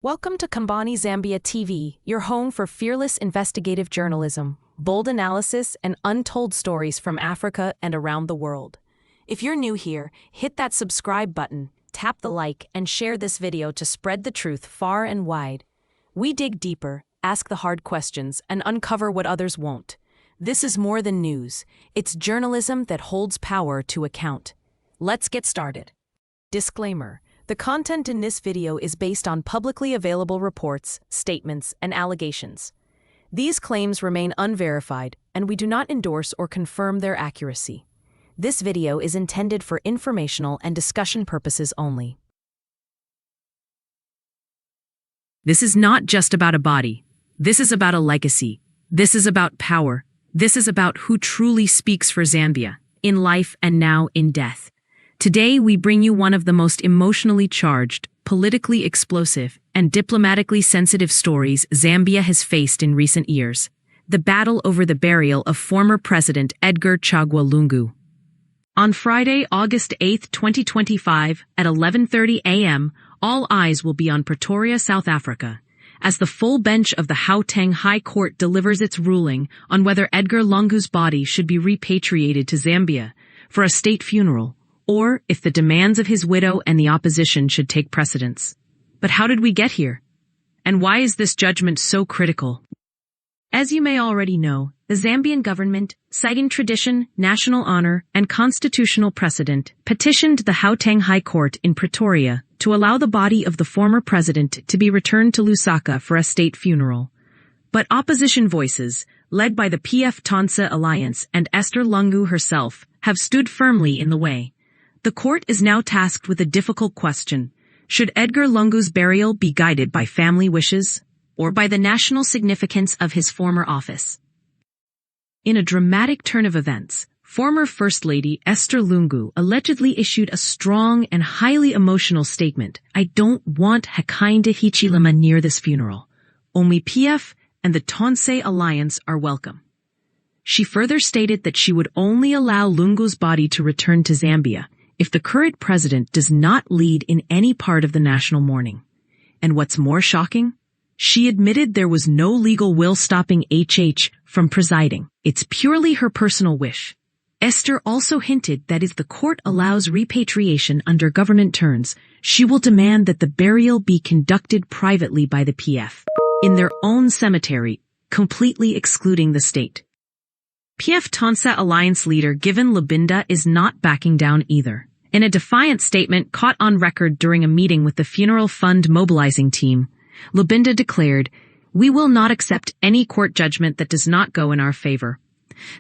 Welcome to Kambani Zambia TV, your home for fearless investigative journalism, bold analysis, and untold stories from Africa and around the world. If you're new here, hit that subscribe button, tap the like, and share this video to spread the truth far and wide. We dig deeper, ask the hard questions, and uncover what others won't. This is more than news. It's journalism that holds power to account. Let's get started. Disclaimer. The content in this video is based on publicly available reports, statements, and allegations. These claims remain unverified, and we do not endorse or confirm their accuracy. This video is intended for informational and discussion purposes only. This is not just about a body. This is about a legacy. This is about power. This is about who truly speaks for Zambia, in life and now in death. Today, we bring you one of the most emotionally charged, politically explosive, and diplomatically sensitive stories Zambia has faced in recent years: the battle over the burial of former President Edgar Chagwa Lungu. On Friday, August 8, 2025, at 11:30 a.m., all eyes will be on Pretoria, South Africa, as the full bench of the Gauteng High Court delivers its ruling on whether Edgar Lungu's body should be repatriated to Zambia for a state funeral, or if the demands of his widow and the opposition should take precedence. But how did we get here? And why is this judgment so critical? As you may already know, the Zambian government, citing tradition, national honor, and constitutional precedent, petitioned the Gauteng High Court in Pretoria to allow the body of the former president to be returned to Lusaka for a state funeral. But opposition voices, led by the PF-Tonse Alliance and Esther Lungu herself, have stood firmly in the way. The court is now tasked with a difficult question: should Edgar Lungu's burial be guided by family wishes, or by the national significance of his former office? In a dramatic turn of events, former First Lady Esther Lungu allegedly issued a strong and highly emotional statement: "I don't want Hakainde Hichilema near this funeral. Only PF and the Tonse Alliance are welcome." She further stated that she would only allow Lungu's body to return to Zambia if the current president does not lead in any part of the national mourning. And what's more shocking? She admitted there was no legal will stopping HH from presiding. It's purely her personal wish. Esther also hinted that if the court allows repatriation under government terms, she will demand that the burial be conducted privately by the PF, in their own cemetery, completely excluding the state. PF-Tonse Alliance leader Given Lubinda is not backing down either. In a defiant statement caught on record during a meeting with the funeral fund mobilizing team, Lubinda declared, "We will not accept any court judgment that does not go in our favor."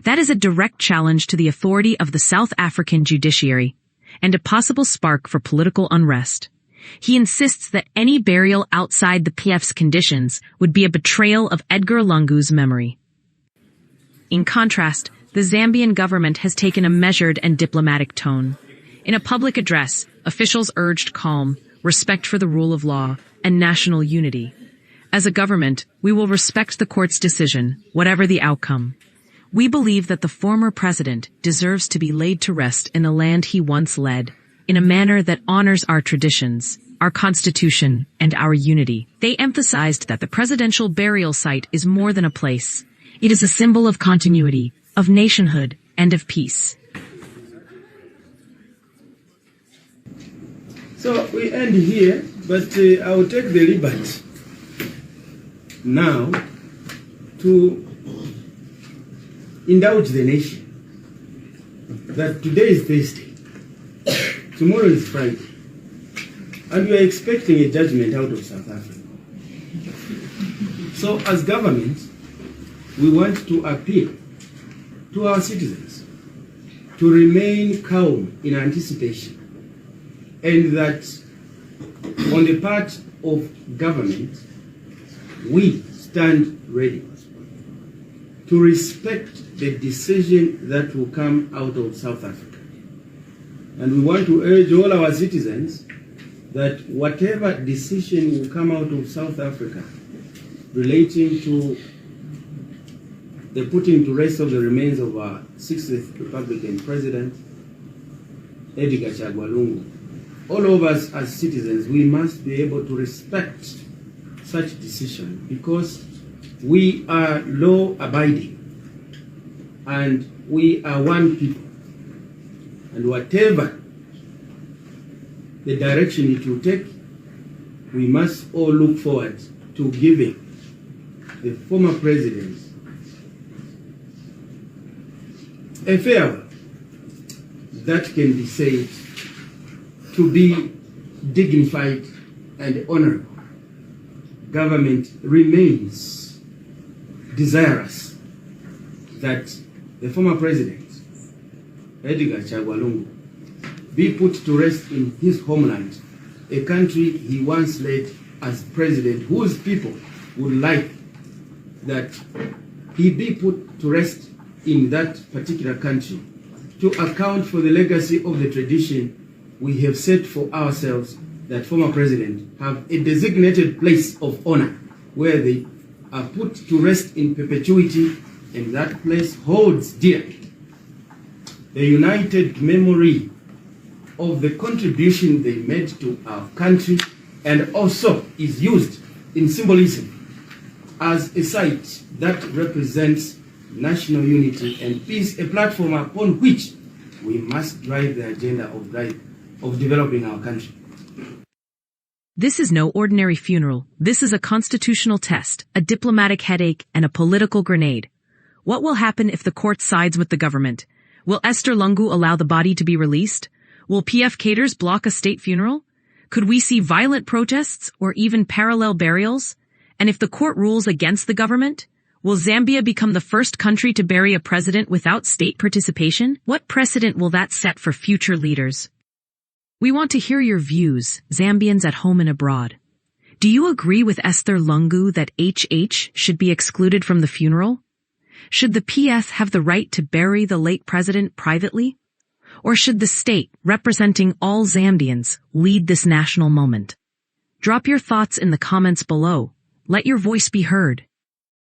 That is a direct challenge to the authority of the South African judiciary, and a possible spark for political unrest. He insists that any burial outside the PF's conditions would be a betrayal of Edgar Lungu's memory. In contrast, the Zambian government has taken a measured and diplomatic tone. In a public address, officials urged calm, respect for the rule of law, and national unity. As a government, we will respect the court's decision, whatever the outcome. We believe that the former president deserves to be laid to rest in the land he once led, in a manner that honors our traditions, our constitution, and our unity. They emphasized that the presidential burial site is more than a place. It is a symbol of continuity, of nationhood, and of peace. So we end here, but I will take the liberty now to indulge the nation that today is Thursday, tomorrow is Friday, and we are expecting a judgment out of South Africa. So as government, we want to appeal to our citizens to remain calm in anticipation, and that on the part of government, we stand ready to respect the decision that will come out of South Africa. And we want to urge all our citizens that whatever decision will come out of South Africa relating to the putting to rest of the remains of our 60th Republican President, Edgar Chagwa Lungu, all of us as citizens, we must be able to respect such decision because we are law-abiding and we are one people. And whatever the direction it will take, we must all look forward to giving the former president a farewell that can be said to be dignified and honorable. Government remains desirous that the former president, Edgar Chagwa Lungu, be put to rest in his homeland, a country he once led as president, whose people would like that he be put to rest in that particular country to account for the legacy of the tradition we have set for ourselves, that former president have a designated place of honor where they are put to rest in perpetuity, and that place holds dear the united memory of the contribution they made to our country, and also is used in symbolism as a site that represents national unity and peace, a platform upon which we must drive the agenda of developing our country. This is no ordinary funeral. This is a constitutional test, a diplomatic headache, and a political grenade. What will happen if the court sides with the government? Will Esther Lungu allow the body to be released? Will PF caterers block a state funeral? Could we see violent protests or even parallel burials? And if the court rules against the government, will Zambia become the first country to bury a president without state participation? What precedent will that set for future leaders? We want to hear your views, Zambians at home and abroad. Do you agree with Esther Lungu that HH should be excluded from the funeral? Should the PF have the right to bury the late president privately? Or should the state, representing all Zambians, lead this national moment? Drop your thoughts in the comments below. Let your voice be heard.